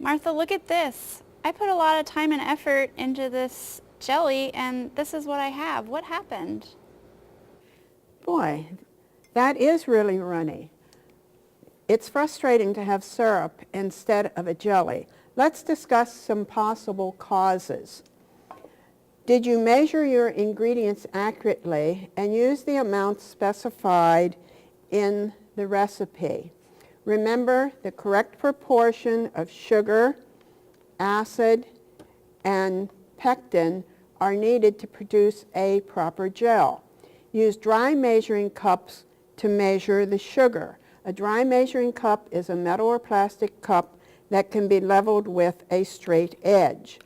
Martha, look at this. I put a lot of time and effort into this jelly, and this is what I have. What happened? Boy, that is really runny. It's frustrating to have syrup instead of a jelly. Let's discuss some possible causes. Did you measure your ingredients accurately and use the amounts specified in the recipe? Remember, the correct proportion of sugar, acid, and pectin are needed to produce a proper gel. Use dry measuring cups to measure the sugar. A dry measuring cup is a metal or plastic cup that can be leveled with a straight edge.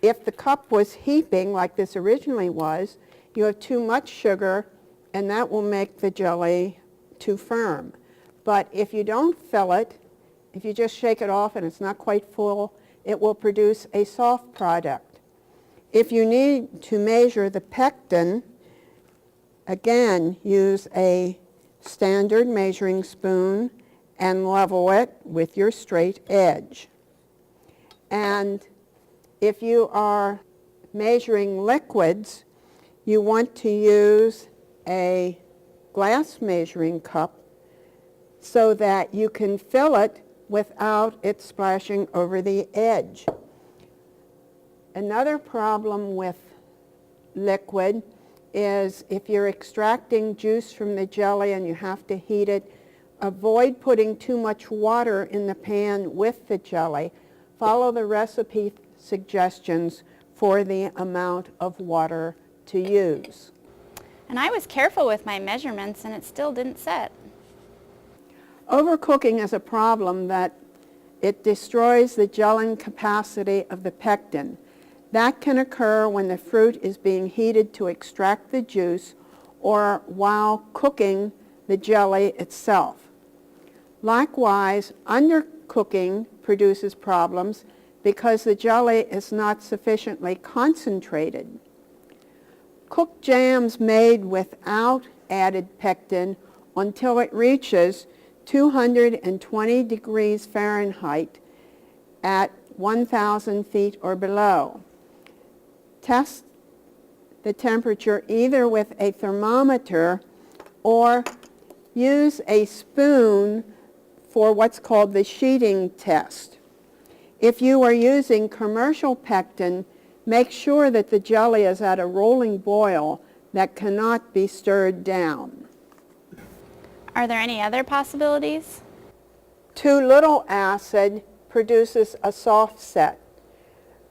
If the cup was heaping like this originally was, you have too much sugar and that will make the jelly too firm. But if you don't fill it, if you just shake it off and it's not quite full, it will produce a soft product. If you need to measure the pectin, again, use a standard measuring spoon and level it with your straight edge. And if you are measuring liquids, you want to use a glass measuring cup so that you can fill it without it splashing over the edge. Another problem with liquid is if you're extracting juice from the jelly and you have to heat it, avoid putting too much water in the pan with the jelly. Follow the recipe suggestions for the amount of water to use. And I was careful with my measurements and it still didn't set. Overcooking is a problem that it destroys the gelling capacity of the pectin. That can occur when the fruit is being heated to extract the juice or while cooking the jelly itself. Likewise, undercooking produces problems because the jelly is not sufficiently concentrated. Cook jams made without added pectin until it reaches 220 degrees Fahrenheit at 1,000 feet or below. Test the temperature either with a thermometer or use a spoon for what's called the sheeting test. If you are using commercial pectin, make sure that the jelly is at a rolling boil that cannot be stirred down. Are there any other possibilities? Too little acid produces a soft set.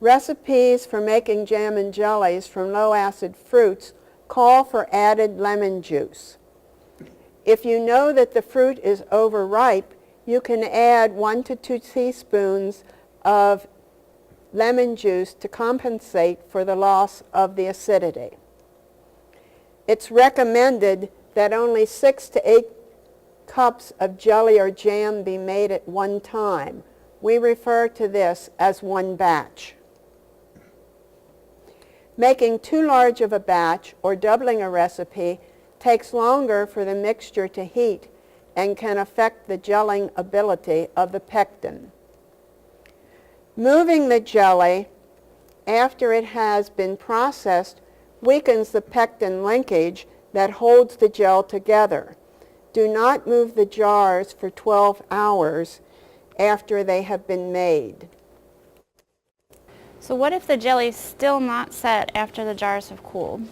Recipes for making jam and jellies from low-acid fruits call for added lemon juice. If you know that the fruit is overripe, you can add 1 to 2 teaspoons of lemon juice to compensate for the loss of the acidity. It's recommended that only 6 to 8 cups of jelly or jam be made at one time. We refer to this as one batch. Making too large of a batch or doubling a recipe takes longer for the mixture to heat and can affect the gelling ability of the pectin. Moving the jelly after it has been processed weakens the pectin linkage that holds the gel together. Do not move the jars for 12 hours after they have been made. So what if the jelly's still not set after the jars have cooled?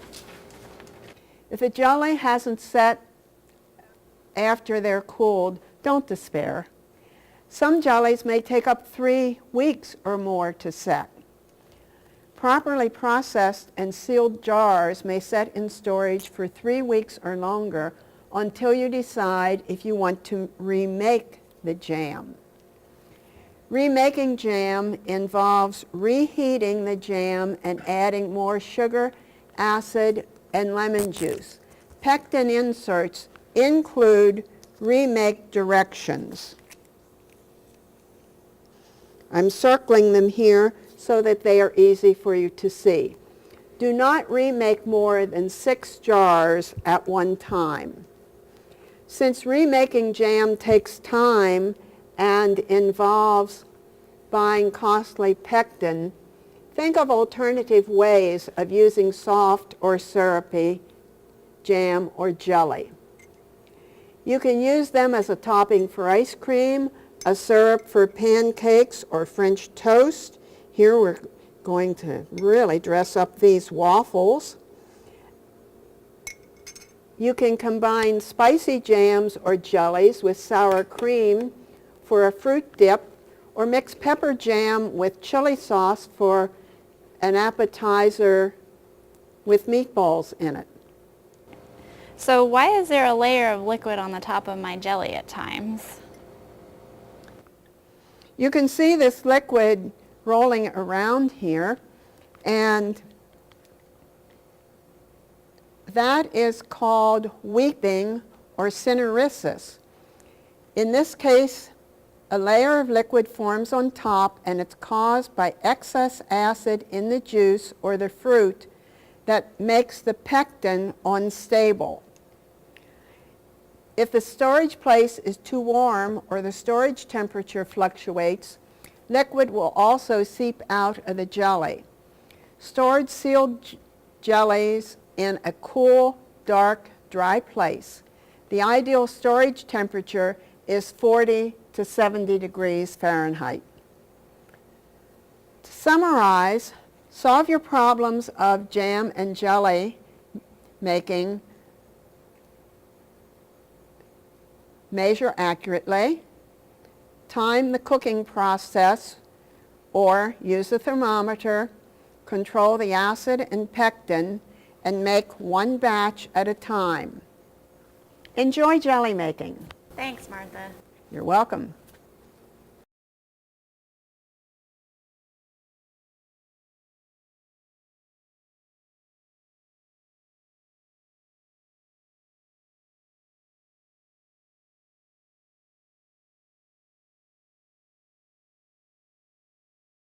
If the jelly hasn't set after they're cooled, don't despair. Some jellies may take up 3 weeks or more to set. Properly processed and sealed jars may set in storage for 3 weeks or longer until you decide if you want to remake the jam. Remaking jam involves reheating the jam and adding more sugar, acid, and lemon juice. Pectin inserts include remake directions. I'm circling them here so that they are easy for you to see. Do not remake more than 6 jars at one time. Since remaking jam takes time and involves buying costly pectin, think of alternative ways of using soft or syrupy jam or jelly. You can use them as a topping for ice cream, a syrup for pancakes or French toast. Here we're going to really dress up these waffles. You can combine spicy jams or jellies with sour cream for a fruit dip, or mix pepper jam with chili sauce for an appetizer with meatballs in it. So why is there a layer of liquid on the top of my jelly at times? You can see this liquid rolling around here, and that is called weeping or syneresis. In this case, a layer of liquid forms on top, and it's caused by excess acid in the juice or the fruit that makes the pectin unstable. If the storage place is too warm or the storage temperature fluctuates, liquid will also seep out of the jelly. Stored sealed jellies in a cool, dark, dry place. The ideal storage temperature is 40 to 70 degrees Fahrenheit. To summarize, solve your problems of jam and jelly making. Measure accurately, time the cooking process, or use a thermometer, control the acid and pectin, and make one batch at a time. Enjoy jelly making. Thanks, Martha. You're welcome.